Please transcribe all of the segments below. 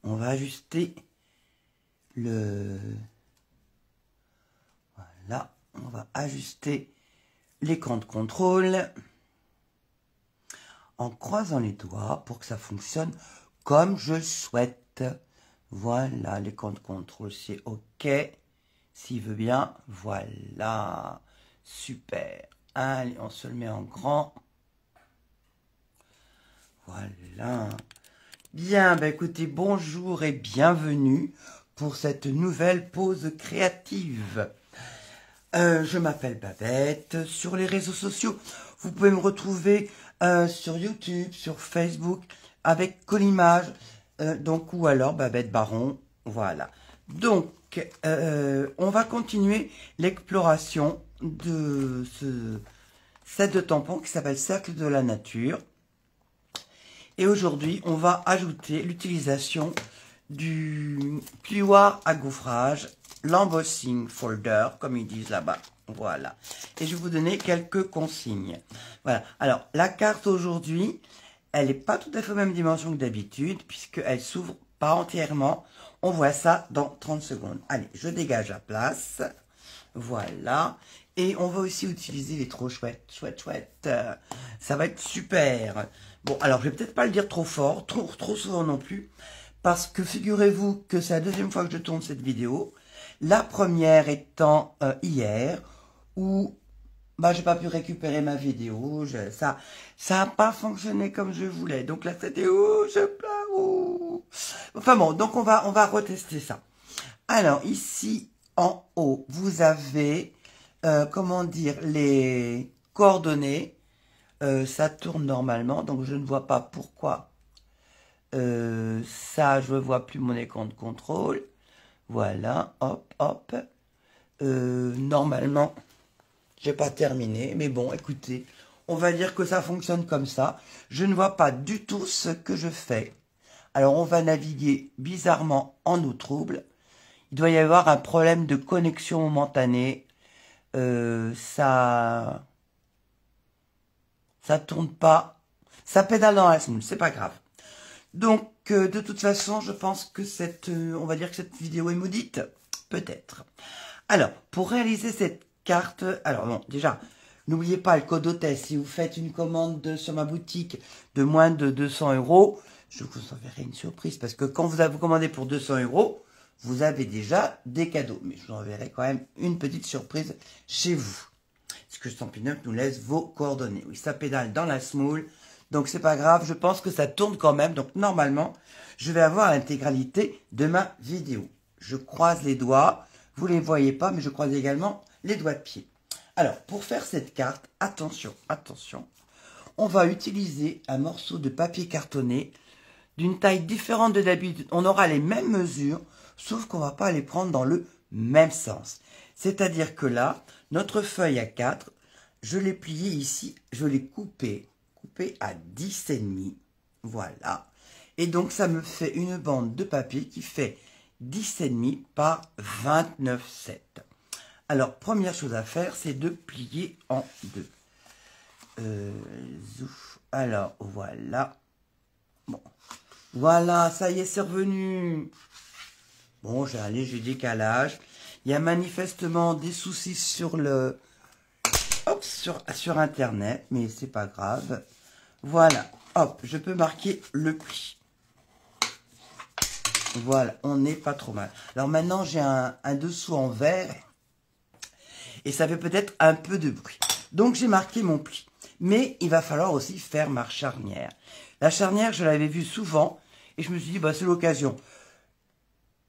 on va ajuster le... Voilà, on va ajuster l'écran de contrôle en croisant les doigts pour que ça fonctionne comme je le souhaite. Voilà, l'écran de contrôle, c'est OK. S'il veut bien, voilà. Super. Allez, on se le met en grand. Voilà. Bien, bah écoutez, bonjour et bienvenue pour cette nouvelle pause créative. Je m'appelle Babette. Sur les réseaux sociaux, vous pouvez me retrouver sur YouTube, sur Facebook, avec Collimage, donc ou alors Babette Baron. Voilà. Donc, on va continuer l'exploration de ce set de tampons qui s'appelle Cercle de la Nature. Et aujourd'hui, on va ajouter l'utilisation du plioir à gaufrage, l'embossing folder, comme ils disent là-bas. Voilà. Et je vais vous donner quelques consignes. Voilà. Alors, la carte aujourd'hui, elle n'est pas tout à fait aux mêmes dimensions que d'habitude, puisqu'elle s'ouvre pas entièrement. On voit ça dans 30 secondes. Allez, je dégage la place. Voilà. Et on va aussi utiliser les trop chouettes, chouette. Ça va être super. Bon, alors je vais peut-être pas le dire trop fort, trop souvent non plus, parce que figurez-vous que c'est la deuxième fois que je tourne cette vidéo. La première étant hier, où bah, j'ai pas pu récupérer ma vidéo, ça a pas fonctionné comme je voulais. Donc là c'était je pleure. Enfin bon, donc on va retester ça. Alors ici en haut, vous avez comment dire les coordonnées. Ça tourne normalement, donc je ne vois pas pourquoi ça, je ne vois plus mon écran de contrôle. Voilà, hop. Normalement, j'ai pas terminé, mais bon, écoutez, on va dire que ça fonctionne comme ça. Je ne vois pas du tout ce que je fais. Alors, on va naviguer bizarrement en eau trouble. Il doit y avoir un problème de connexion momentanée. Ça tourne pas, ça pédale dans la semoule, c'est pas grave. Donc, de toute façon, je pense que on va dire que cette vidéo est maudite, peut-être. Alors, pour réaliser cette carte, alors bon, déjà, n'oubliez pas le code hôtesse. Si vous faites une commande sur ma boutique de moins de 200 €, je vous enverrai une surprise, parce que quand vous commandez pour 200 €, vous avez déjà des cadeaux. Mais je vous enverrai quand même une petite surprise chez vous. Parce que Stampin' nous laisse vos coordonnées. Oui, ça pédale dans la semoule. Donc, c'est pas grave. Je pense que ça tourne quand même. Donc, normalement, je vais avoir l'intégralité de ma vidéo. Je croise les doigts. Vous ne les voyez pas, mais je croise également les doigts de pied. Alors, pour faire cette carte, attention. On va utiliser un morceau de papier cartonné d'une taille différente de d'habitude. On aura les mêmes mesures, sauf qu'on ne va pas les prendre dans le même sens. C'est-à-dire que là, notre feuille à 4, je l'ai pliée ici, je l'ai coupée à 10,5. Voilà. Et donc, ça me fait une bande de papier qui fait 10,5 par 29,7. Alors, première chose à faire, c'est de plier en deux. Alors, voilà. Bon. Voilà, ça y est, c'est revenu. Bon, j'ai un léger décalage. Il y a manifestement des soucis sur sur Internet, mais c'est pas grave. Voilà, hop, je peux marquer le pli. Voilà, on n'est pas trop mal. Alors maintenant, j'ai un dessous en verre et ça fait peut-être un peu de bruit. Donc, j'ai marqué mon pli. Mais il va falloir aussi faire ma charnière. La charnière, je l'avais vue souvent et je me suis dit, bah, c'est l'occasion.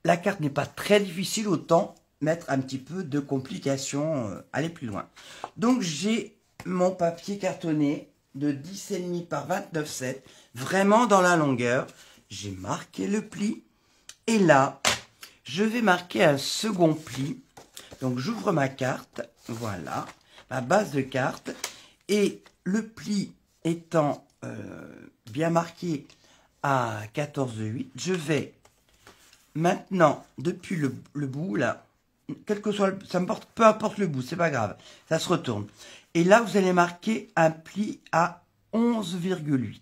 La carte n'est pas très difficile, autant mettre un petit peu de complications, aller plus loin. Donc, j'ai mon papier cartonné de 10,5 par 29,7, vraiment dans la longueur. J'ai marqué le pli. Et là, je vais marquer un second pli. Donc, j'ouvre ma carte. Voilà, ma base de carte. Et le pli étant bien marqué à 14,8, je vais maintenant, depuis le bout, là, quel que soit, peu importe le bout, c'est pas grave, ça se retourne. Et là, vous allez marquer un pli à 11,8.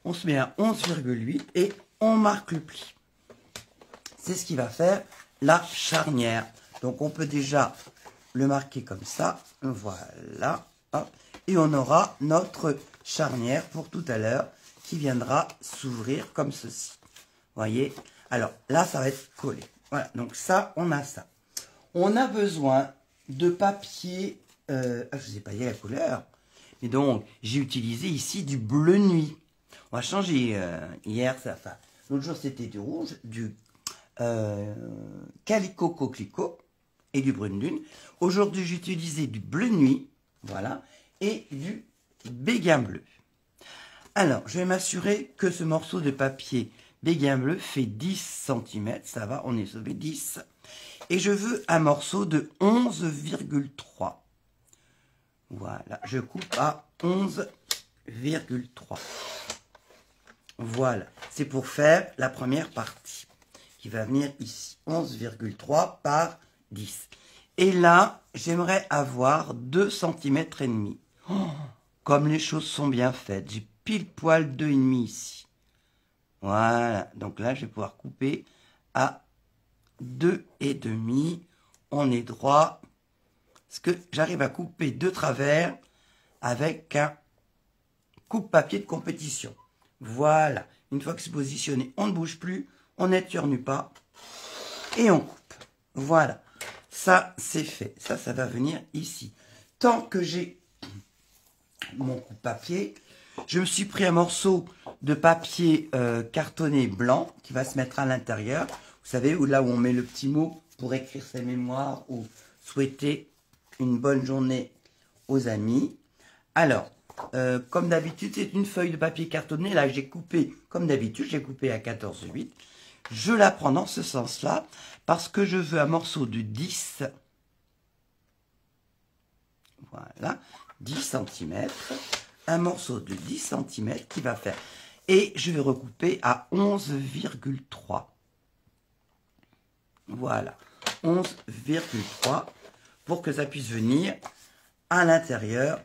On se met à 11,8 et on marque le pli. C'est ce qui va faire la charnière. Donc on peut déjà le marquer comme ça. Voilà. Hop. Et on aura notre charnière pour tout à l'heure qui viendra s'ouvrir comme ceci. Voyez? Alors là, ça va être collé. Voilà. Donc ça, on a ça. On a besoin de papier. Je ne vous ai pas dit la couleur. Et donc, j'ai utilisé ici du bleu nuit. On va changer. Hier, enfin, l'autre jour, c'était du rouge, du calico coquelicot et du brune lune. Aujourd'hui, j'ai utilisé du bleu nuit, voilà, et du béguin bleu. Alors, je vais m'assurer que ce morceau de papier béguin bleu fait 10 cm. Ça va, on est sauvé 10. Et je veux un morceau de 11,3. Voilà, je coupe à 11,3. Voilà, c'est pour faire la première partie qui va venir ici. 11,3 par 10. Et là, j'aimerais avoir 2 cm et demi. Oh, comme les choses sont bien faites, j'ai pile poil 2,5 ici. Voilà, donc là, je vais pouvoir couper à 2,5. On est droit. Parce que j'arrive à couper de travers avec un coupe-papier de compétition. Voilà. Une fois que c'est positionné, on ne bouge plus, on n'éternue pas et on coupe. Voilà. Ça, c'est fait. Ça va venir ici. Tant que j'ai mon coupe-papier, je me suis pris un morceau de papier cartonné blanc qui va se mettre à l'intérieur. Vous savez, là où on met le petit mot pour écrire ses mémoires ou souhaiter une bonne journée aux amis. Alors, comme d'habitude, c'est une feuille de papier cartonné. Là, j'ai coupé, comme d'habitude, j'ai coupé à 14,8. Je la prends dans ce sens-là parce que je veux un morceau de 10. Voilà, 10 cm. Un morceau de 10 cm qui va faire. Et je vais recouper à 11,3. Voilà, 11,3 pour que ça puisse venir à l'intérieur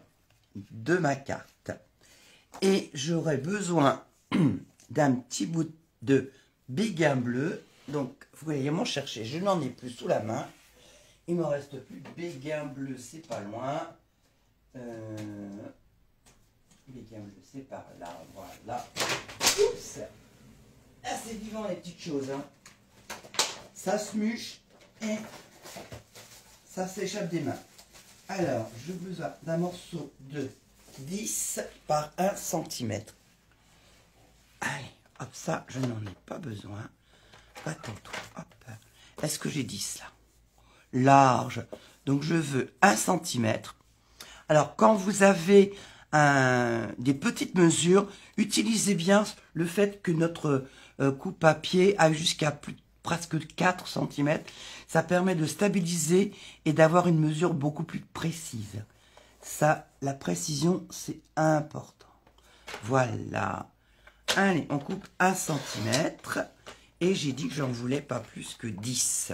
de ma carte. Et j'aurai besoin d'un petit bout de béguin bleu. Donc, vous voyez m'en chercher. Je n'en ai plus sous la main. Il me reste plus de béguin bleu, c'est pas loin. Béguin bleu, c'est par là. Voilà. Oups. Ah, c'est vivant les petites choses. Hein. Ça se mûche et ça s'échappe des mains. Alors, j'ai besoin d'un morceau de 10 par 1 cm. Allez, hop, ça, je n'en ai pas besoin. Attends-toi, hop. Est-ce que j'ai 10 là? Large. Donc, je veux 1 cm. Alors, quand vous avez des petites mesures, utilisez bien le fait que notre coupe-papier a jusqu'à presque 4 cm. Ça permet de stabiliser et d'avoir une mesure beaucoup plus précise. Ça, la précision, c'est important. Voilà. Allez, on coupe 1 cm. Et j'ai dit que j'en voulais pas plus que 10.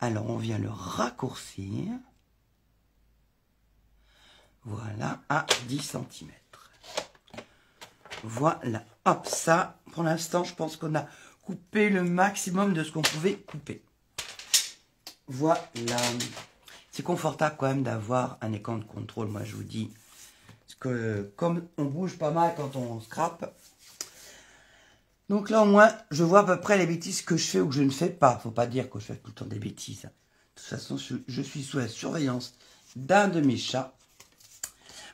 Alors, on vient le raccourcir. Voilà, à 10 cm. Voilà. Hop, ça, pour l'instant, je pense qu'on a coupé le maximum de ce qu'on pouvait couper. Voilà. C'est confortable quand même d'avoir un écran de contrôle, moi je vous dis. Parce que comme on bouge pas mal quand on scrape. Donc là au moins, je vois à peu près les bêtises que je fais ou que je ne fais pas. Faut pas dire que je fais tout le temps des bêtises. De toute façon, je suis sous la surveillance d'un de mes chats.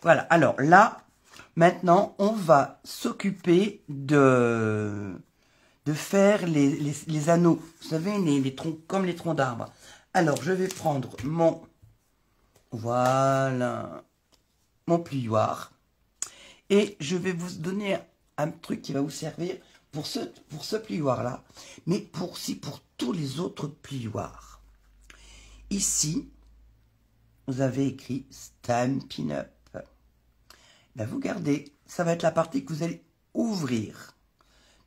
Voilà, alors là, maintenant, on va s'occuper de faire les anneaux. Vous savez, les troncs, comme les troncs d'arbres. Alors, je vais prendre voilà, mon plioir. Et je vais vous donner un truc qui va vous servir pour ce plioir-là, mais aussi pour tous les autres plioirs. Ici, vous avez écrit Stampin' Up. Ben, vous gardez, ça va être la partie que vous allez ouvrir,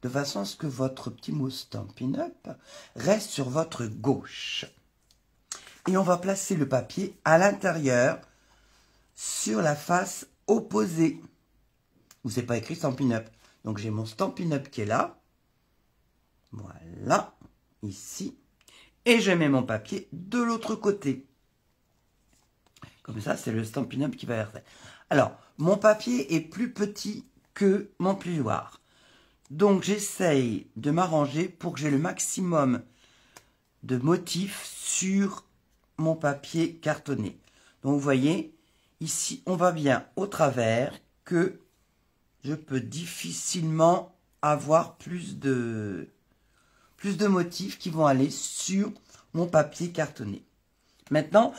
de façon à ce que votre petit mot Stampin' Up reste sur votre gauche. Et on va placer le papier à l'intérieur, sur la face opposée, où c'est pas écrit Stampin' Up. Donc j'ai mon Stampin' Up qui est là, Voilà, ici. Et je mets mon papier de l'autre côté. Comme ça, c'est le Stampin' Up qui va verser. Alors, mon papier est plus petit que mon plioir. Donc, j'essaye de m'arranger pour que j'ai le maximum de motifs sur mon papier cartonné. Donc, vous voyez, ici, on va bien au travers que je peux difficilement avoir plus de motifs qui vont aller sur mon papier cartonné. Maintenant,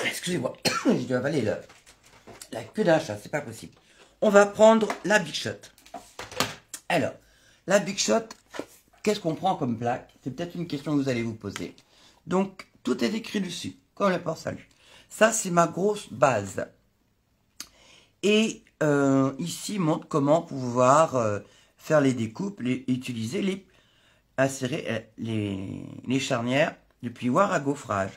excusez-moi, je dois avaler la queue d'un chat, c'est pas possible. On va prendre la Big Shot. Alors, la Big Shot, qu'est-ce qu'on prend comme plaque? C'est peut-être une question que vous allez vous poser. Donc, tout est écrit dessus, comme le port-salut. Ça, c'est ma grosse base. Et ici, montre comment pouvoir faire les découpes, insérer les charnières du plioir à gaufrage.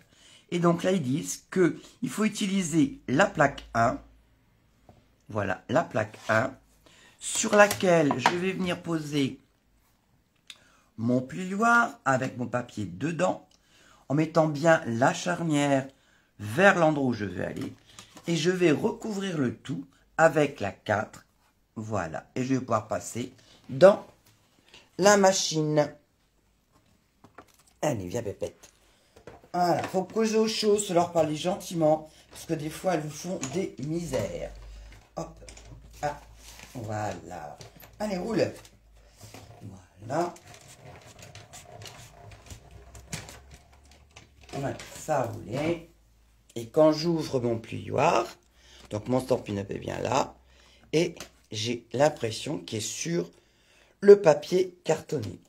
Et donc là, ils disent qu'il faut utiliser la plaque 1. Voilà, la plaque 1, sur laquelle je vais venir poser mon plioir avec mon papier dedans, en mettant bien la charnière vers l'endroit où je veux aller. Et je vais recouvrir le tout avec la 4. Voilà, et je vais pouvoir passer dans la machine. Allez, viens pépette. Voilà, faut causer aux choses, leur parler gentiment, parce que des fois, elles vous font des misères. Hop, ah, voilà. Allez, roule. Voilà. Voilà, ça a roulé. Et quand j'ouvre mon plioir, donc mon Stampin' Up est bien là, et j'ai l'impression qu'il est sur le papier cartonné.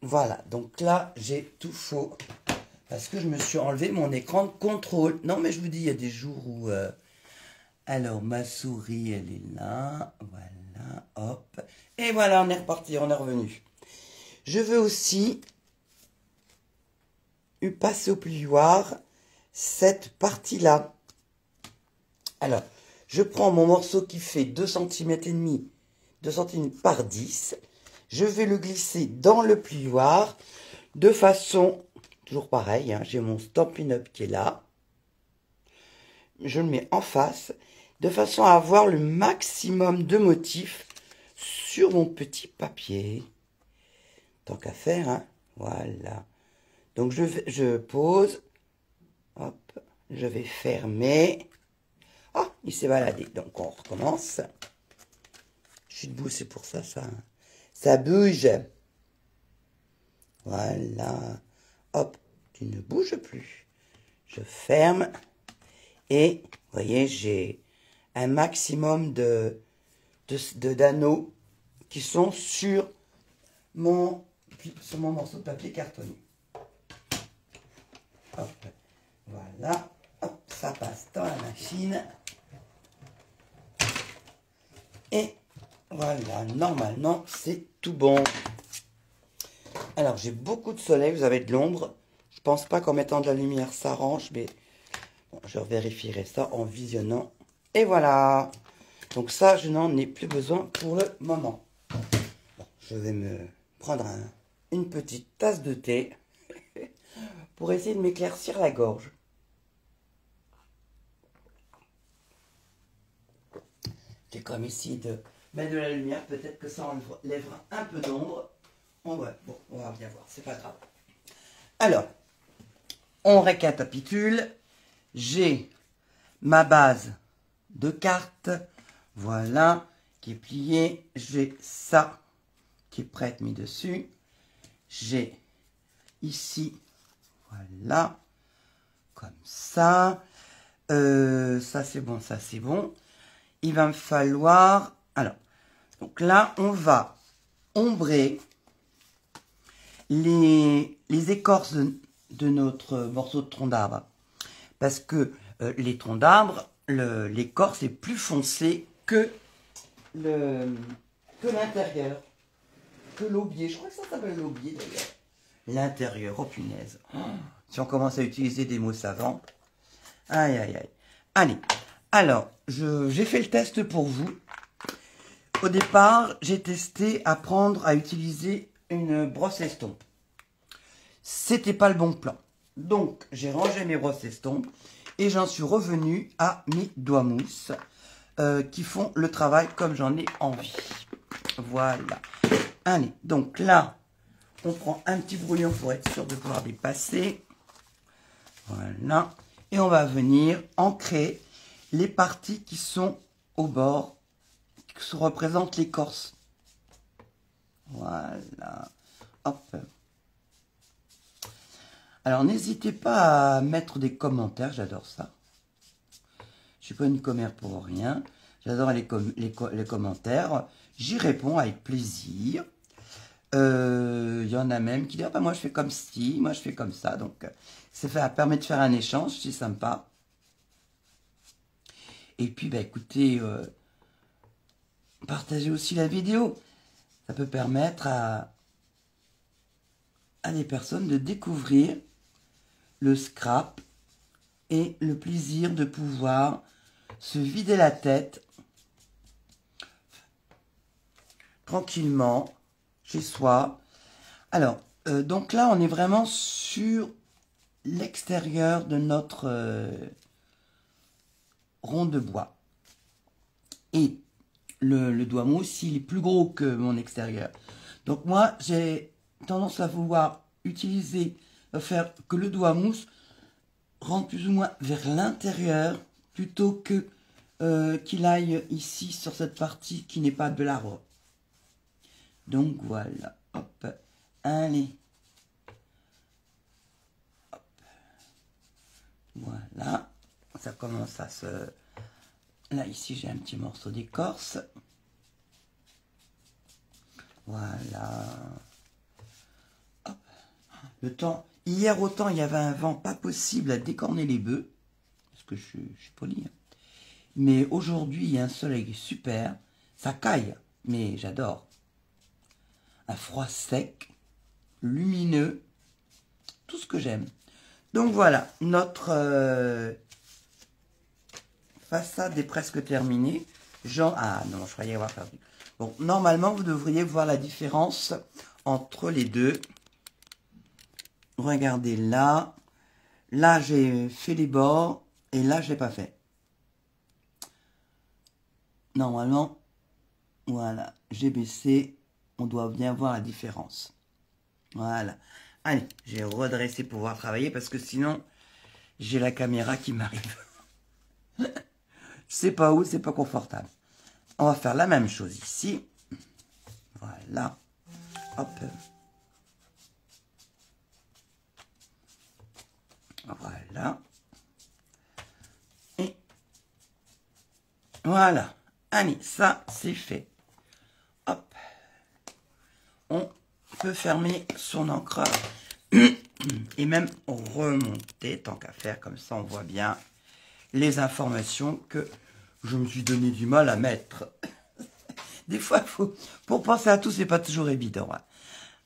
Voilà, donc là, j'ai tout faux. Parce que je me suis enlevé mon écran de contrôle. Non, mais je vous dis, il y a des jours où... Alors, ma souris, elle est là. Voilà, hop. Et voilà, on est reparti, on est revenu. Je veux aussi passer au plioir cette partie-là. Alors, je prends mon morceau qui fait 2,5 cm, 2 cm par 10. Je vais le glisser dans le plioir de façon, toujours pareil, hein, j'ai mon Stampin' Up qui est là. Je le mets en face, de façon à avoir le maximum de motifs sur mon petit papier. Tant qu'à faire, hein, voilà. Donc je pose, hop, je vais fermer. Ah, il s'est baladé, donc on recommence. Je suis debout, c'est pour ça, ça bouge. Voilà. Hop, tu ne bouges plus. Je ferme. Et, vous voyez, j'ai un maximum d'anneaux qui sont sur mon morceau de papier cartonné. Hop, voilà. Hop, ça passe dans la machine. Et voilà, normalement, c'est tout bon. Alors, j'ai beaucoup de soleil, vous avez de l'ombre. Je pense pas qu'en mettant de la lumière, ça arrange, mais bon, je vérifierai ça en visionnant. Et voilà. Donc ça, je n'en ai plus besoin pour le moment. Bon, je vais me prendre une petite tasse de thé pour essayer de m'éclaircir la gorge. J'ai comme essayé de mettre de la lumière, peut-être que ça enlèvera un peu d'ombre. Bon, on va bien voir, c'est pas grave. Alors, on récapitule. J'ai ma base de cartes, voilà, qui est pliée. J'ai ça qui est prêt à être mis dessus. J'ai ici, voilà, comme ça. Ça c'est bon, ça c'est bon. Il va me falloir... Alors, donc là, on va ombrer les écorces de notre morceau de tronc d'arbre. Parce que les troncs d'arbre, l'écorce est plus foncée que l'intérieur, que l'aubier. Je crois que ça s'appelle l'aubier d'ailleurs. L'intérieur, oh punaise. Oh, si on commence à utiliser des mots savants. Aïe, aïe, aïe. Allez, alors, j'ai fait le test pour vous. Au départ, j'ai testé apprendre à utiliser une brosse estompe. C'était pas le bon plan. Donc, j'ai rangé mes brosses estompes et j'en suis revenu à mes doigts mousse qui font le travail comme j'en ai envie. Voilà. Allez, donc là, on prend un petit brouillon pour être sûr de pouvoir dépasser. Voilà. Et on va venir ancrer les parties qui sont au bord, qui représentent l'écorce. Voilà. Hop. Alors, n'hésitez pas à mettre des commentaires, j'adore ça. Je ne suis pas une commère pour rien. J'adore les commentaires. J'y réponds avec plaisir. Il y en a même qui disent, ah ben moi je fais comme ci, moi je fais comme ça. Donc, ça permet de faire un échange, c'est sympa. Et puis, bah, écoutez, partagez aussi la vidéo. Ça peut permettre à des personnes de découvrir le scrap et le plaisir de pouvoir se vider la tête tranquillement chez soi. Alors, donc là, on est vraiment sur l'extérieur de notre rond de bois. Et le doigt mousse, il est plus gros que mon extérieur. Donc moi, j'ai tendance à vouloir utiliser, faire que le doigt mousse rentre plus ou moins vers l'intérieur plutôt que qu'il aille ici sur cette partie qui n'est pas de l'arbre. Donc voilà, hop, allez, hop, voilà, ça commence à se... Là, ici, j'ai un petit morceau d'écorce. Voilà. Hop. Le temps, hier autant, il y avait un vent pas possible à décorner les bœufs, parce que je suis poli. Hein. Mais aujourd'hui, il y a un soleil super, ça caille, mais j'adore. Un froid sec, lumineux, tout ce que j'aime. Donc voilà, notre façade est presque terminée. Ah non, je croyais avoir perdu. Bon, normalement, vous devriez voir la différence entre les deux. Regardez là. Là, j'ai fait les bords et là, je l'ai pas fait. Normalement, voilà, j'ai baissé. On doit bien voir la différence. Voilà. Allez, j'ai redressé pour pouvoir travailler parce que sinon, j'ai la caméra qui m'arrive. Je sais pas où, c'est pas confortable. On va faire la même chose ici. Voilà. Hop. Voilà. Et voilà. Allez, ça, c'est fait. Hop. On peut fermer son encreur et même remonter tant qu'à faire. Comme ça, on voit bien les informations que je me suis donné du mal à mettre. Des fois, pour penser à tout, c'est pas toujours évident. Hein.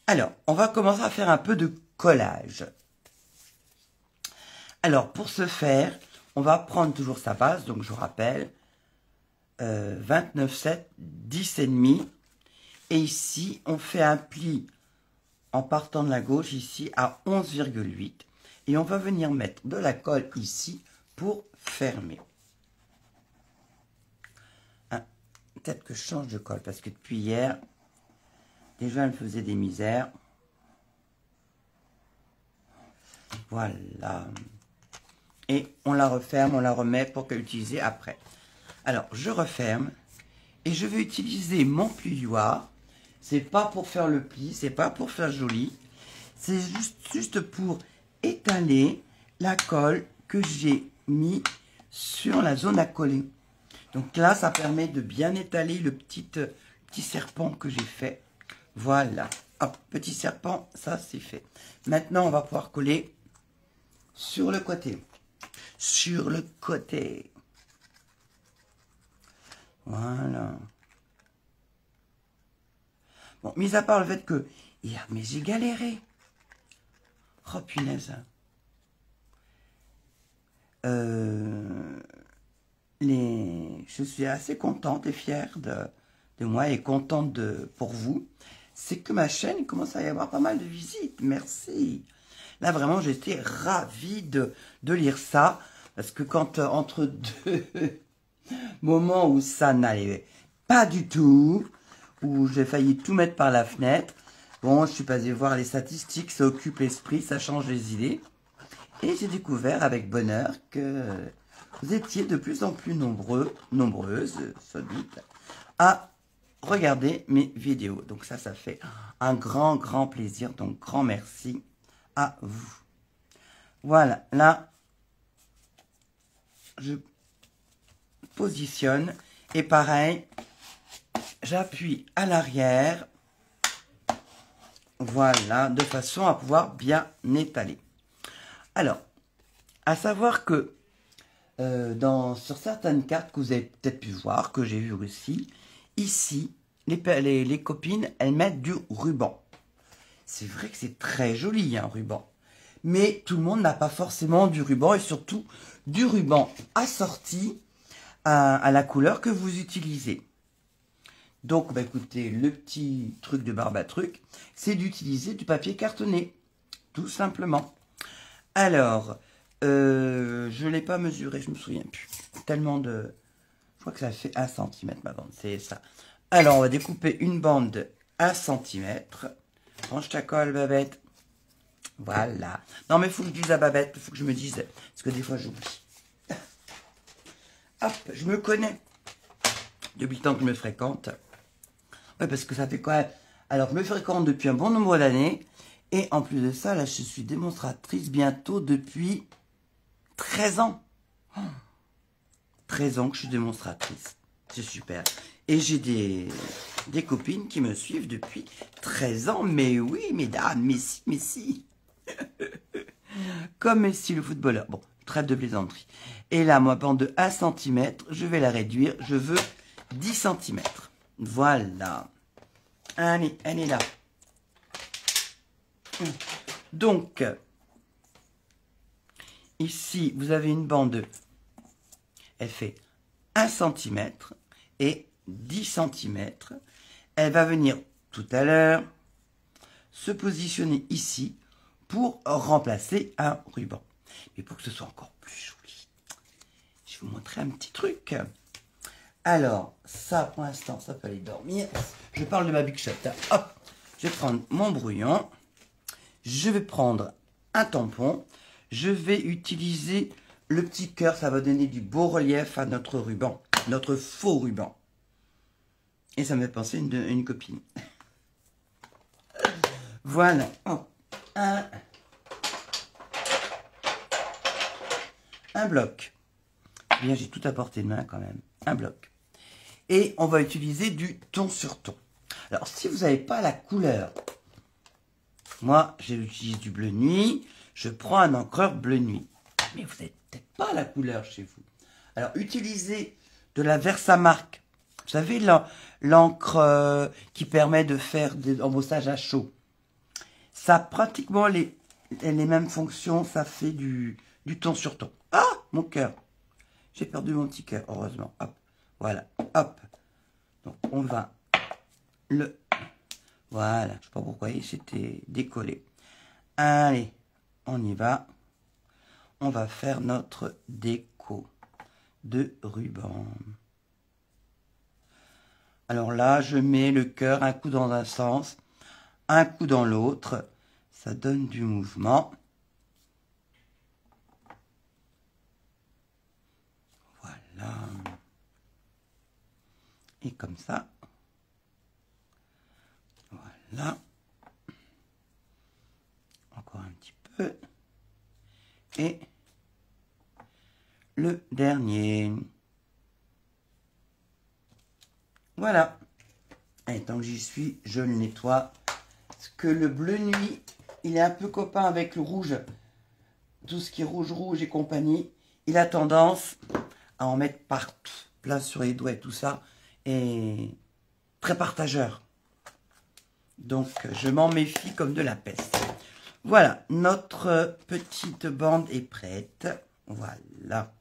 Alors, on va commencer à faire un peu de collage. Alors, pour ce faire, on va prendre toujours sa base. Donc, je vous rappelle, 29,7, 10,5. Et ici, on fait un pli en partant de la gauche, ici, à 11,8. Et on va venir mettre de la colle ici pour fermer. Hein, peut-être que je change de colle, parce que depuis hier, déjà, elle me faisait des misères. Voilà. Et on la referme, on la remet pour qu'elle l'utilise après. Alors, je referme. Et je vais utiliser mon plioir. C'est pas pour faire le pli, c'est pas pour faire joli. C'est juste pour étaler la colle que j'ai mis sur la zone à coller. Donc là, ça permet de bien étaler le petit serpent que j'ai fait. Voilà. Hop, petit serpent, ça c'est fait. Maintenant, on va pouvoir coller sur le côté. Sur le côté. Voilà. Bon, mis à part le fait que... Hier, mais j'ai galéré. Oh, punaise. Je suis assez contente et fière de moi et contente pour vous. c'est que ma chaîne, il commence à y avoir pas mal de visites. Merci. Là, vraiment, j'étais ravie de lire ça. Parce que quand, entre deux moments où ça n'allait pas du tout, où j'ai failli tout mettre par la fenêtre, bon, je suis passée voir les statistiques, ça occupe l'esprit, ça change les idées. Et j'ai découvert avec bonheur que vous étiez de plus en plus nombreuses, sans doute, à regarder mes vidéos. Donc ça fait un grand, grand plaisir. Donc, grand merci à vous. Voilà, là, je positionne. Et pareil, j'appuie à l'arrière. Voilà, de façon à pouvoir bien étaler. Alors, à savoir que sur certaines cartes que vous avez peut-être pu voir, que j'ai vu aussi, ici, les copines, elles mettent du ruban. C'est vrai que c'est très joli, un ruban. Mais tout le monde n'a pas forcément du ruban, et surtout du ruban assorti à la couleur que vous utilisez. Donc, bah, écoutez, le petit truc de Barbatruc, c'est d'utiliser du papier cartonné, tout simplement. Alors, je ne l'ai pas mesuré, je me souviens plus. Tellement de... Je crois que ça fait 1 cm ma bande, c'est ça. Alors, on va découper une bande de 1 cm. Range ta colle, Babette. Voilà. Non, mais il faut que je dise à Babette, il faut que je me dise, parce que des fois j'oublie. Hop, je me connais. Depuis le temps que je me fréquente. Ouais, parce que ça fait quand même... Alors, je me fréquente depuis un bon nombre d'années. Et en plus de ça, là, je suis démonstratrice bientôt depuis 13 ans. 13 ans que je suis démonstratrice. C'est super. Et j'ai des copines qui me suivent depuis 13 ans. Mais oui, mesdames, mais si. Comme Messi, le footballeur. Bon, trêve de plaisanterie. Et là, moi, bande de 1 cm, je vais la réduire. Je veux 10 cm. Voilà. Allez, elle est là. Donc, ici, vous avez une bande. Elle fait 1 cm et 10 cm. Elle va venir tout à l'heure se positionner ici pour remplacer un ruban. Mais pour que ce soit encore plus joli, je vais vous montrer un petit truc. Alors, ça, pour l'instant, ça peut aller dormir. Je parle de ma Big Shot. Hop, je vais prendre mon brouillon. Je vais prendre un tampon. Je vais utiliser le petit cœur. Ça va donner du beau relief à notre ruban. Notre faux ruban. Et ça me fait penser à une copine. Voilà. Oh, un bloc. Bien, j'ai tout à portée de main quand même. Un bloc. Et on va utiliser du ton sur ton. Alors, si vous n'avez pas la couleur, moi, j'utilise du bleu nuit. Je prends un encreur bleu nuit. Mais vous n'avez peut-être pas la couleur chez vous. Alors, utilisez de la Versamark. Vous savez, l'encre qui permet de faire des embossages à chaud. Ça a pratiquement les mêmes fonctions. Ça fait du ton sur ton. Ah, mon cœur. J'ai perdu mon petit cœur, heureusement. Hop, voilà, hop. Donc, on va le... Voilà, je ne sais pas pourquoi il s'était décollé. Allez, on y va. On va faire notre déco de ruban. Alors là, je mets le cœur un coup dans un sens, un coup dans l'autre. Ça donne du mouvement. Voilà. Et comme ça. Voilà. Encore un petit peu. Et le dernier. Voilà. Et tant que j'y suis, je le nettoie. Parce que le bleu nuit, il est un peu copain avec le rouge. Tout ce qui est rouge et compagnie. Il a tendance à en mettre partout. Plein sur les doigts et tout ça. Et très partageur. Donc, je m'en méfie comme de la peste. Voilà, notre petite bande est prête. Voilà.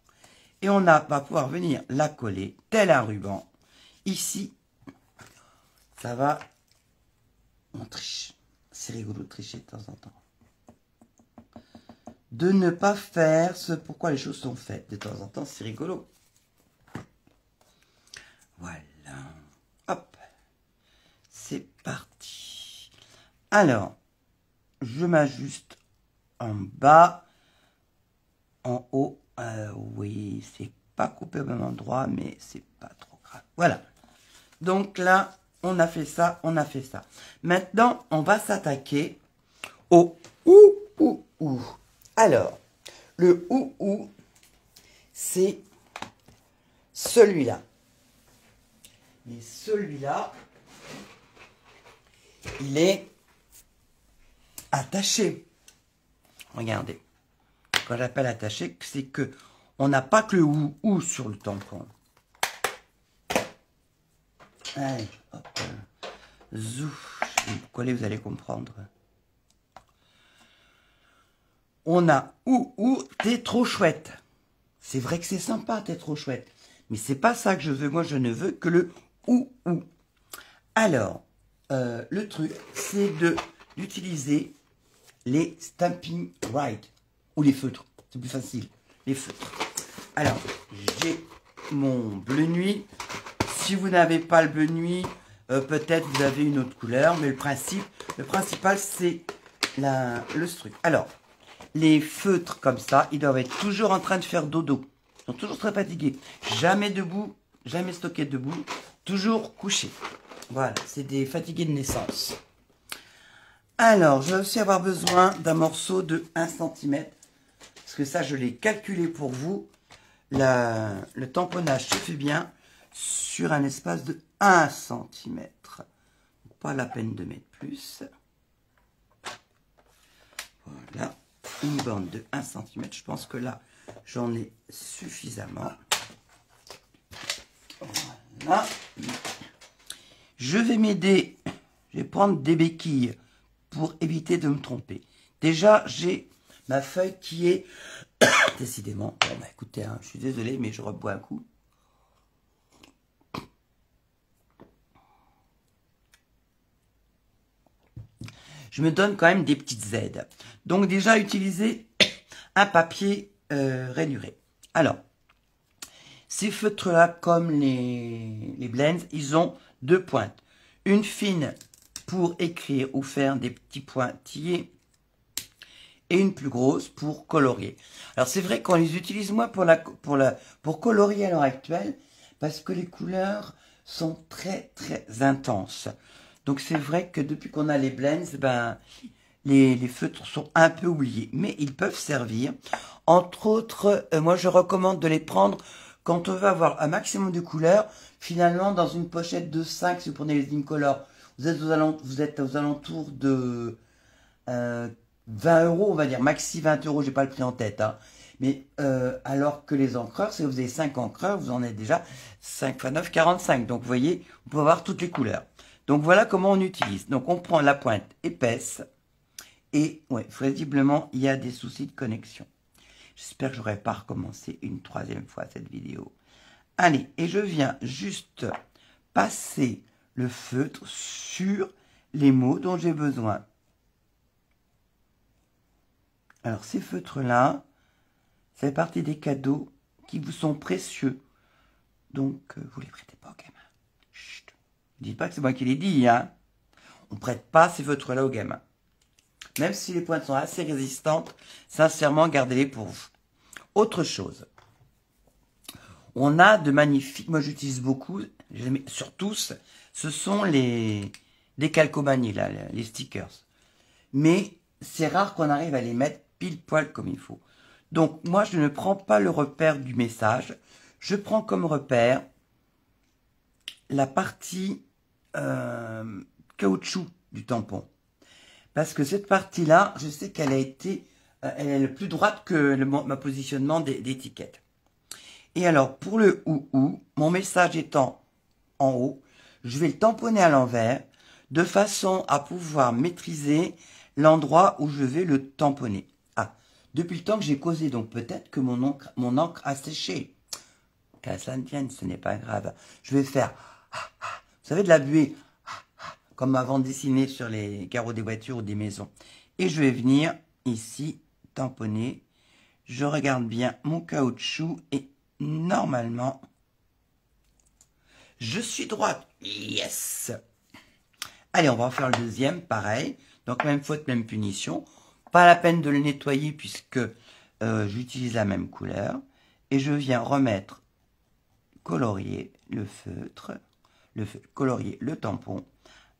Et on va pouvoir venir la coller, tel un ruban. Ici, ça va on triche. C'est rigolo de tricher de temps en temps. De ne pas faire ce pourquoi les choses sont faites. De temps en temps, c'est rigolo. Voilà. Hop. C'est parti. Alors, je m'ajuste en bas, en haut. Oui, c'est pas coupé au même endroit, mais c'est pas trop grave. Voilà. Donc là, on a fait ça, on a fait ça. Maintenant, on va s'attaquer au ou. Alors, le ou, c'est celui-là. Et celui-là, il est attaché. Regardez. Quand j'appelle attaché, c'est que on n'a pas que le ou sur le tampon. Allez, hop. Zouf. Je vais vous coller, vous allez comprendre. On a ou, t'es trop chouette. C'est vrai que c'est sympa, t'es trop chouette. Mais c'est pas ça que je veux. Moi, je ne veux que le ou. Alors, le truc, c'est d'utiliser les stamping right. Ou les feutres. C'est plus facile. Les feutres. Alors, j'ai mon bleu nuit. Si vous n'avez pas le bleu nuit, peut-être vous avez une autre couleur. Mais le principal, c'est le truc. Alors, les feutres comme ça, ils doivent être toujours en train de faire dodo. Ils sont toujours très fatigués. Jamais debout, jamais stockés debout, toujours couchés. Voilà, c'est des fatigués de naissance. Alors, je vais aussi avoir besoin d'un morceau de 1 cm. Parce que ça, je l'ai calculé pour vous. Le tamponnage se fait bien sur un espace de 1 cm. Pas la peine de mettre plus. Voilà. Une bande de 1 cm. Je pense que là, j'en ai suffisamment. Voilà. Je vais m'aider. Je vais prendre des béquilles pour éviter de me tromper. Déjà, j'ai ma feuille qui est... Décidément. Bon, bah, écoutez, hein, je suis désolé, mais je rebois un coup. Je me donne quand même des petites aides. Donc déjà, utiliser un papier rainuré. Alors, ces feutres-là, comme les blends, ils ont 2 pointes. Une fine pour écrire ou faire des petits pointillés et une plus grosse pour colorier. Alors c'est vrai qu'on les utilise moins pour colorier à l'heure actuelle parce que les couleurs sont très très intenses. Donc c'est vrai que depuis qu'on a les blends, ben, les feutres sont un peu oubliés. Mais ils peuvent servir. Entre autres, moi je recommande de les prendre quand on veut avoir un maximum de couleurs. Finalement, dans une pochette de 5, si vous prenez les Incolor, vous êtes aux alentours de 20 €, on va dire, maxi 20 €, j'ai pas le prix en tête. Hein. Mais alors que les encreurs, si vous avez 5 encreurs, vous en êtes déjà 5 x 9, 45. Donc vous voyez, on peut avoir toutes les couleurs. Donc voilà comment on utilise. Donc on prend la pointe épaisse. Et ouais, visiblement, il y a des soucis de connexion. J'espère que je n'aurai pas recommencé une 3e fois cette vidéo. Allez, et je viens juste passer le feutre sur les mots dont j'ai besoin. Alors ces feutres-là, ça fait partie des cadeaux qui vous sont précieux. Donc, vous ne les prêtez pas aux gamins. Chut. Ne dites pas que c'est moi qui l'ai dit, hein. On ne prête pas ces feutres-là aux gamins. Même si les pointes sont assez résistantes, sincèrement, gardez-les pour vous. Autre chose. On a de magnifiques, moi j'utilise beaucoup, je les mets sur tous, ce sont des calcomanies, là, les stickers. Mais c'est rare qu'on arrive à les mettre pile poil comme il faut. Donc moi je ne prends pas le repère du message, je prends comme repère la partie caoutchouc du tampon. Parce que cette partie-là, je sais qu'elle a été, elle est plus droite que ma positionnement d'étiquette. Et alors, pour le ou, mon message étant en haut, je vais le tamponner à l'envers, de façon à pouvoir maîtriser l'endroit où je vais le tamponner. Ah, depuis le temps que j'ai causé, donc peut-être que mon encre a séché. Qu'à ça ne tienne, ce n'est pas grave. Je vais faire, vous savez, de la buée. comme avant de dessiner sur les carreaux des voitures ou des maisons. Et je vais venir ici tamponner. Je regarde bien mon caoutchouc et normalement, je suis droite. Yes! Allez, on va faire le deuxième, pareil. Donc, même faute, même punition. Pas la peine de le nettoyer puisque j'utilise la même couleur. Et je viens remettre, colorier le feutre, colorier le tampon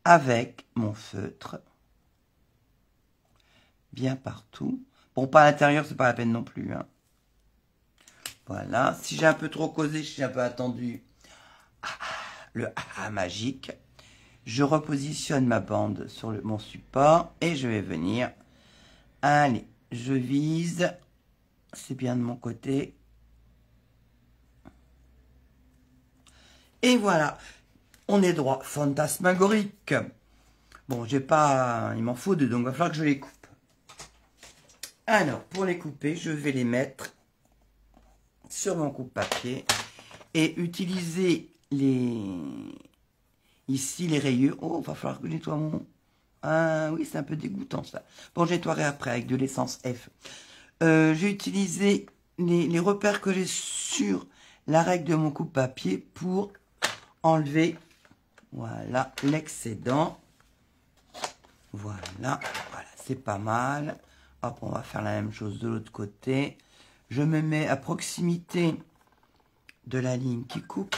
avec mon feutre. Bien partout. Bon, pas à l'intérieur, c'est pas la peine non plus. Hein. Voilà. Si j'ai un peu trop causé, si j'ai un peu attendu le magique, je repositionne ma bande sur mon support et je vais venir. Allez, je vise. C'est bien de mon côté. Et voilà. On est droit. Fantasmagorique. Bon, j'ai pas... Il m'en faut deux, donc il va falloir que je les coupe. Alors, pour les couper, je vais les mettre sur mon coupe-papier et utiliser ici les rayures. Oh, il va falloir que je nettoie mon... Ah oui, c'est un peu dégoûtant ça. Bon, je nettoierai après avec de l'essence F. J'ai utilisé les repères que j'ai sur la règle de mon coupe-papier pour enlever, voilà, l'excédent. Voilà, c'est pas mal. Hop, on va faire la même chose de l'autre côté. Je me mets à proximité de la ligne qui coupe.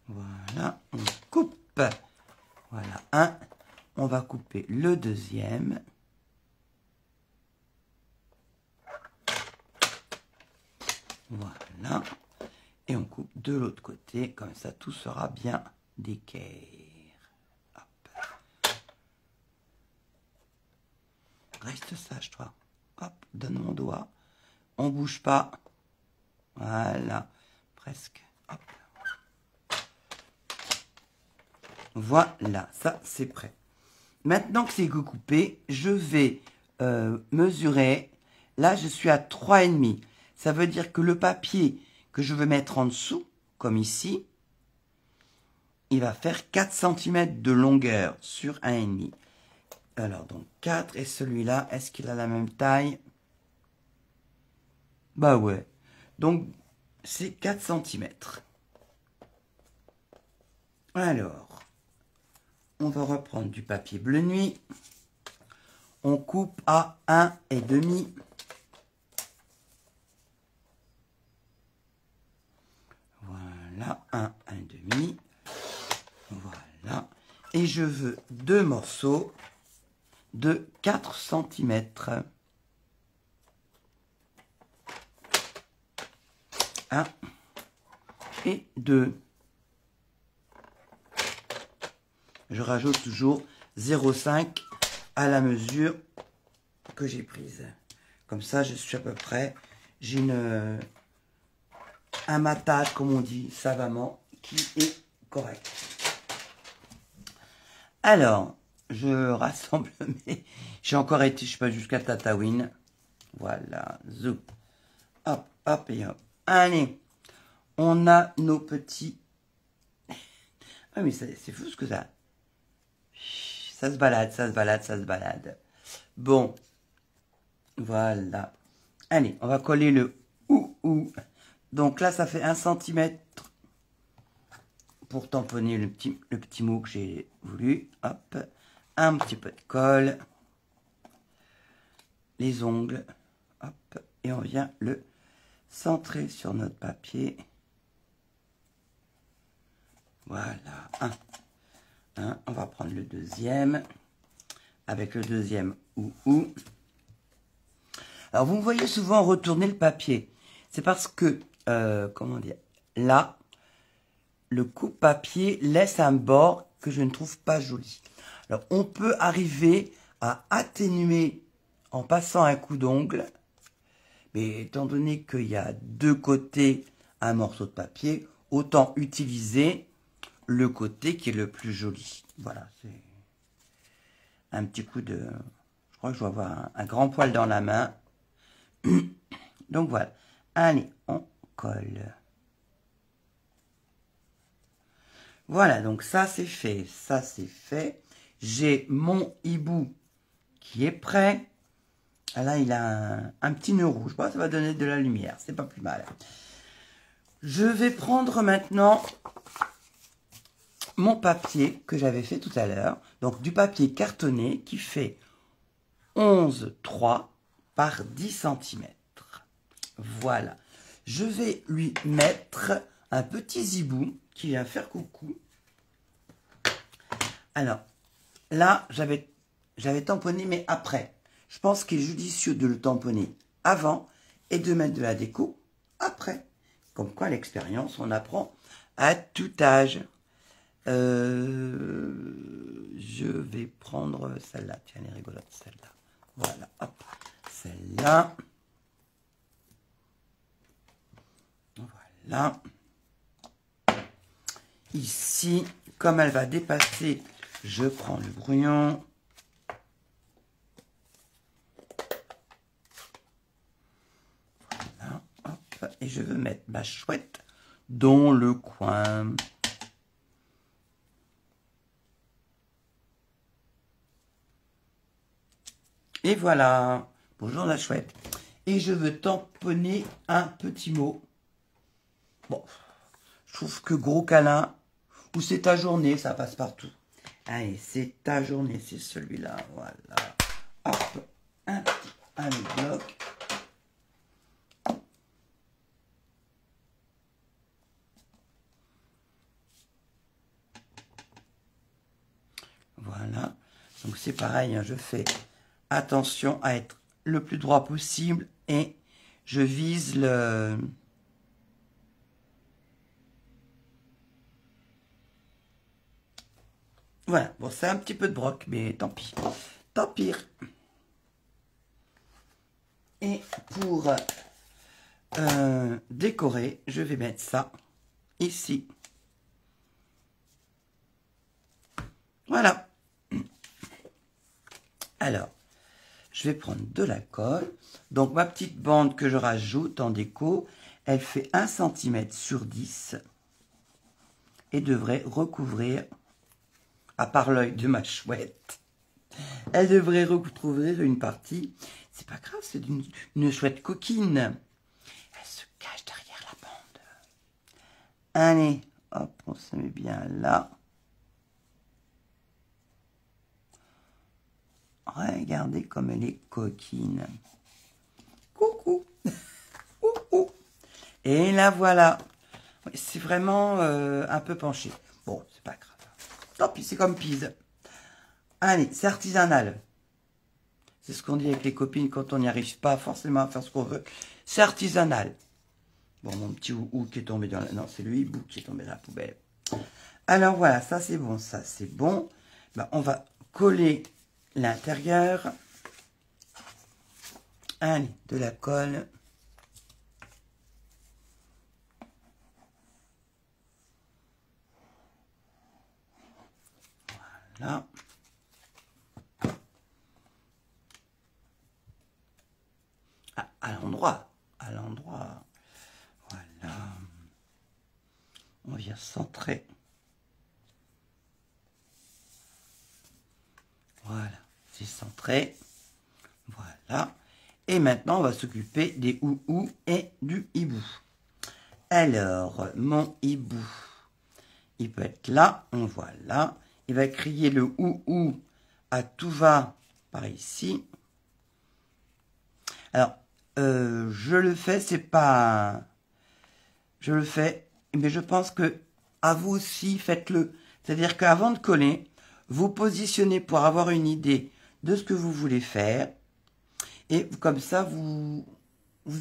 Voilà, on coupe. Voilà, un. On va couper le deuxième. Voilà. Et on coupe de l'autre côté. Comme ça, tout sera bien d'équerre. Reste sage, toi. Hop, donne mon doigt. On bouge pas. Voilà. Presque. Hop. Voilà, ça c'est prêt. Maintenant que c'est coupé, je vais mesurer. Là, je suis à 3,5. Ça veut dire que le papier que je veux mettre en dessous, comme ici, il va faire 4 cm de longueur sur 1,5. Alors, donc 4. Et celui-là, est-ce qu'il a la même taille? Bah ouais. Donc, c'est 4 cm. Alors, on va reprendre du papier bleu nuit. On coupe à 1,5. Voilà, 1,5. Voilà. Et je veux 2 morceaux de 4 cm. 1 et 2. Je rajoute toujours 0,5 à la mesure que j'ai prise. Comme ça, je suis à peu près, j'ai un matage, comme on dit savamment, qui est correct. Alors, je rassemble mes... J'ai encore été, je sais pas, jusqu'à Tatawin. Voilà, zou. Hop, hop et hop. Allez, on a nos petits... Ah mais c'est fou ce que ça... Ça se balade, ça se balade, ça se balade. Bon, voilà. Allez, on va coller le ou. Donc là, ça fait 1 cm pour tamponner le petit mot que j'ai voulu. Hop, un petit peu de colle. Les ongles. Hop, et on vient le centrer sur notre papier. Voilà, un. On va prendre le deuxième, avec le deuxième ou. Alors, vous me voyez souvent retourner le papier. C'est parce que, comment dire, là, le coupe-papier laisse un bord que je ne trouve pas joli. Alors, on peut arriver à atténuer en passant un coup d'ongle, mais étant donné qu'il y a deux côtés un morceau de papier, autant utiliser le côté qui est le plus joli. Voilà, c'est un petit coup de... Je crois que je dois avoir un grand poil dans la main. Donc voilà. Allez, on colle. Voilà, donc ça c'est fait, ça c'est fait. J'ai mon hibou qui est prêt. Ah là, il a un petit nœud rouge. Bon, ça va donner de la lumière, c'est pas plus mal. Je vais prendre maintenant mon papier que j'avais fait tout à l'heure. Donc du papier cartonné qui fait 11,3 par 10 cm. Voilà. Je vais lui mettre un petit zibou qui vient faire coucou. Alors, là, j'avais tamponné, mais après. Je pense qu'il est judicieux de le tamponner avant et de mettre de la déco après. Comme quoi, l'expérience, on apprend à tout âge. Je vais prendre celle-là. Tiens, elle est rigolote, celle-là. Voilà, hop. Celle-là. Voilà. Ici, comme elle va dépasser, je prends le brouillon. Voilà, hop. Et je veux mettre ma chouette dans le coin. Et voilà. Bonjour la chouette. Et je veux tamponner un petit mot. Bon, je trouve que gros câlin, ou c'est ta journée, ça passe partout. Allez, c'est ta journée, c'est celui-là, voilà. Hop, un bloc. Voilà, donc c'est pareil, hein, je fais attention à être le plus droit possible et je vise le... Voilà, bon, c'est un petit peu de broc, mais tant pis. Tant pire. Et pour décorer, je vais mettre ça ici. Voilà. Alors, je vais prendre de la colle. Donc, ma petite bande que je rajoute en déco, elle fait 1 cm sur 10 et devrait recouvrir, à part l'œil de ma chouette, elle devrait recouvrir une partie. C'est pas grave, c'est une chouette coquine. Elle se cache derrière la bande. Allez, hop, on se met bien là. Regardez comme elle est coquine. Coucou. Coucou. Et la voilà. C'est vraiment un peu penché. Bon, c'est pas grave. Tant pis, c'est comme Pise. Allez, c'est artisanal. C'est ce qu'on dit avec les copines quand on n'y arrive pas forcément à faire ce qu'on veut. C'est artisanal. Bon, mon petit ou qui est tombé dans la... Non, c'est le hibou qui est tombé dans la poubelle. Alors voilà, ça c'est bon, ça c'est bon. Ben, on va coller l'intérieur. Allez, de la colle. Voilà. Ah, à l'endroit. À l'endroit. Voilà. On vient centrer. Voilà. C'est centré. Voilà. Et maintenant, on va s'occuper des ou et du hibou. Alors, mon hibou, il peut être là, on voit là. Il va crier le ou à tout va par ici. Alors, je le fais, c'est pas... Je le fais, mais je pense que à vous aussi, faites-le. C'est-à-dire qu'avant de coller, vous positionnez pour avoir une idée de ce que vous voulez faire. Et comme ça, vous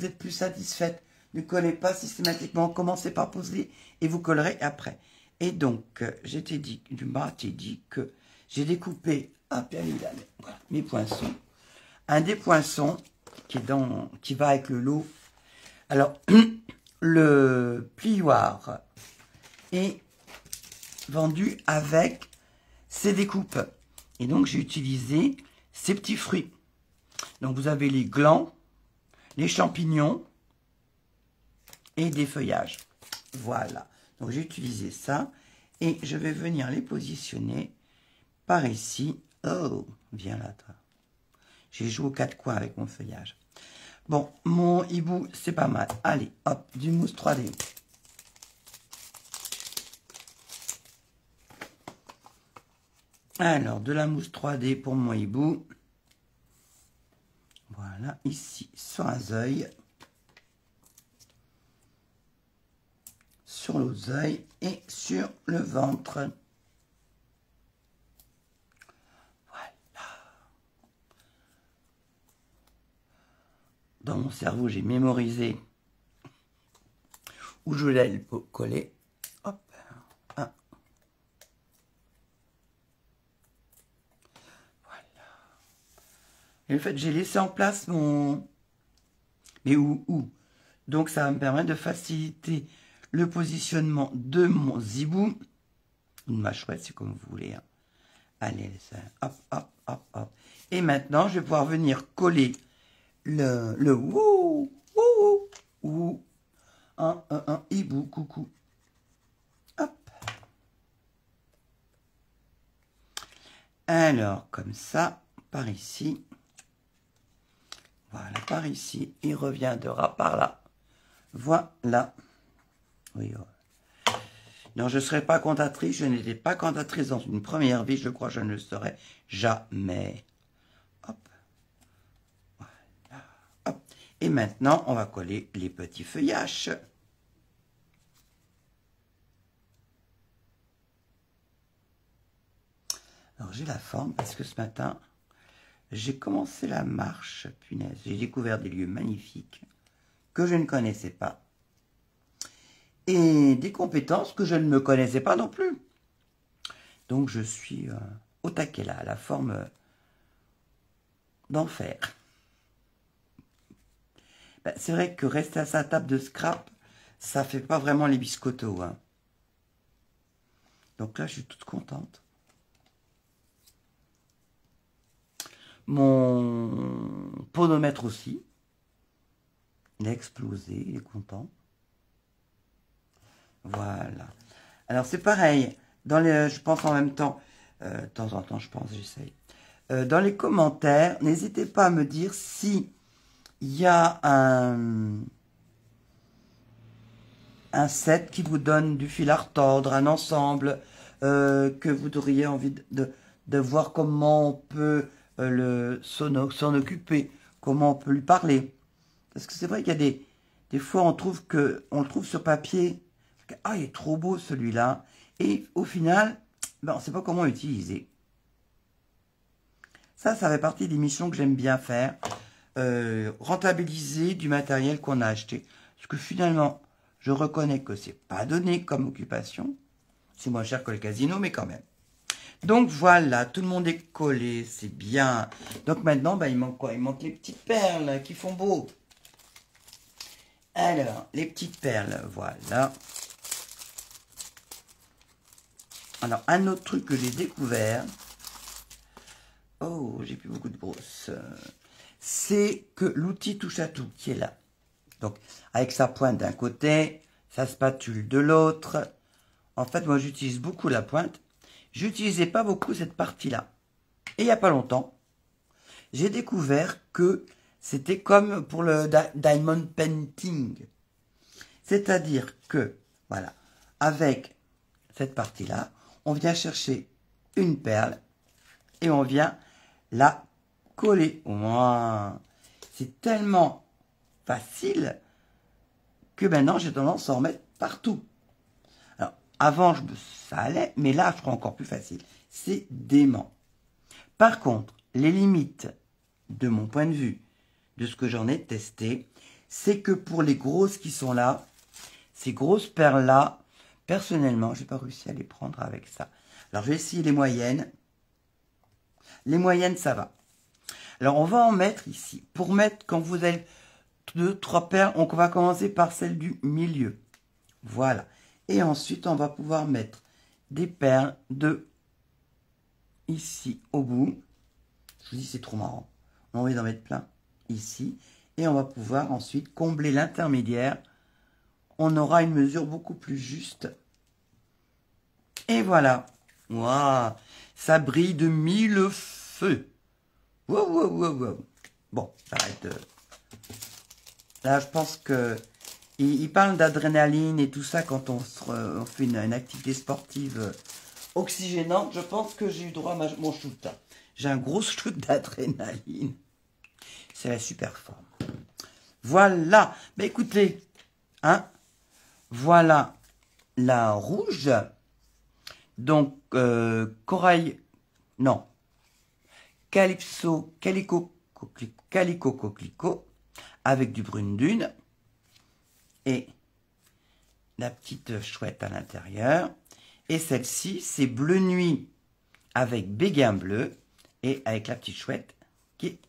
êtes plus satisfaite. Ne collez pas systématiquement. Commencez par poser et vous collerez après. Et donc, je t'ai dit que j'ai découpé, bien évidemment, voilà, mes poinçons. Un des poinçons qui va avec le lot. Alors, le plioir est vendu avec ses découpes. Et donc, j'ai utilisé ces petits fruits. Donc, vous avez les glands, les champignons et des feuillages. Voilà. Donc, j'ai utilisé ça. Et je vais venir les positionner par ici. Oh, viens là, toi. J'ai joué aux quatre coins avec mon feuillage. Bon, mon hibou, c'est pas mal. Allez, hop, du mousse 3D. Alors, de la mousse 3D pour mon hibou. Voilà, ici, sur un œil. Sur l'oseille et sur le ventre. Voilà. Dans mon cerveau, j'ai mémorisé où je voulais le coller. Hop. Un. Voilà. Et en fait, j'ai laissé en place mon... Mais où? Donc, ça va me permettre de faciliter le positionnement de mon zibou. Ou de ma chouette, c'est comme vous voulez. Hein. Allez, hop, hop, hop, hop. Et maintenant, je vais pouvoir venir coller le wouh, wouh, wouh. Un hibou, coucou. Hop. Alors, comme ça, par ici. Voilà, par ici. Il reviendra par là. Voilà. Oui, ouais. Non, je ne serai pas cantatrice. Je n'étais pas cantatrice dans une première vie. Je crois que je ne le serai jamais. Hop. Voilà. Hop. Et maintenant, on va coller les petits feuillages. Alors, j'ai la forme parce que ce matin, j'ai commencé la marche. Punaise, j'ai découvert des lieux magnifiques que je ne connaissais pas. Et des compétences que je ne me connaissais pas non plus. Donc, je suis au taquet là, à la forme d'enfer. Ben, c'est vrai que rester à sa table de scrap, ça fait pas vraiment les biscottos. Hein. Donc là, je suis toute contente. Mon podomètre aussi. Il a explosé, il est content. Voilà. Alors, c'est pareil. Dans les, je pense en même temps, de temps en temps, je pense, j'essaye. Dans les commentaires, n'hésitez pas à me dire si il y a un set qui vous donne du fil à retordre, un ensemble, que vous auriez envie de voir comment on peut s'en occuper, comment on peut lui parler. Parce que c'est vrai qu'il y a des fois, on le trouve sur papier. Ah, il est trop beau celui-là. Et au final, ben, on ne sait pas comment l'utiliser. Ça fait partie des missions que j'aime bien faire. Rentabiliser du matériel qu'on a acheté. Parce que finalement, je reconnais que c'est pas donné comme occupation. C'est moins cher que le casino, mais quand même. Donc voilà, tout le monde est collé, c'est bien. Donc maintenant, ben, il manque quoi? Il manque les petites perles qui font beau. Alors, les petites perles, voilà. Alors, un autre truc que j'ai découvert, oh, j'ai plus beaucoup de brosses, c'est que l'outil touche à tout qui est là. Donc, avec sa pointe d'un côté, sa spatule de l'autre. En fait, moi, j'utilise beaucoup la pointe. J'utilisais pas beaucoup cette partie-là. Et il n'y a pas longtemps, j'ai découvert que c'était comme pour le diamond painting. C'est-à-dire que, voilà, avec cette partie-là, on vient chercher une perle et on vient la coller. Wow. C'est tellement facile que maintenant j'ai tendance à en mettre partout. Alors, avant, ça allait, mais là, je trouve encore plus facile. C'est dément. Par contre, les limites, de mon point de vue, de ce que j'en ai testé, c'est que pour les grosses qui sont là, ces grosses perles-là, personnellement, je n'ai pas réussi à les prendre avec ça. Alors, je vais essayer les moyennes. Les moyennes, ça va. Alors, on va en mettre ici. Pour mettre, quand vous avez 2-3 perles, on va commencer par celle du milieu. Voilà. Et ensuite, on va pouvoir mettre des perles de ici au bout. Je vous dis, c'est trop marrant. On a envie d'en mettre plein ici. Et on va pouvoir ensuite combler l'intermédiaire. On aura une mesure beaucoup plus juste Et voilà. Waouh, ça brille de mille feux. Wow, wow, wow, wow. Bon, j'arrête. Là, je pense que il parle d'adrénaline et tout ça quand on fait une activité sportive oxygénante. Je pense que j'ai eu droit à mon shoot. J'ai un gros shoot d'adrénaline. C'est la super forme. Voilà. Mais écoutez, hein, voilà la rouge. Donc, corail, non, calypso, calico coquelicot, avec du brune dune, et la petite chouette à l'intérieur. Et celle-ci, c'est bleu nuit, avec béguin bleu, et avec la petite chouette, qui,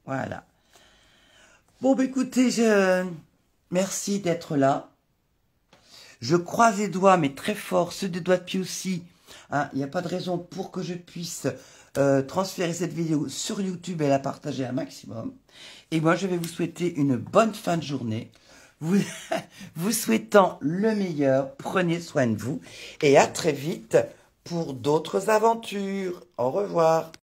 voilà. Bon, bah, écoutez, merci d'être là. Je croise les doigts, mais très fort, ceux des doigts de pied aussi. Hein, il n'y a pas de raison pour que je puisse transférer cette vidéo sur YouTube et la partager un maximum. Et moi, je vais vous souhaiter une bonne fin de journée. Vous souhaitant le meilleur, prenez soin de vous. Et à très vite pour d'autres aventures. Au revoir.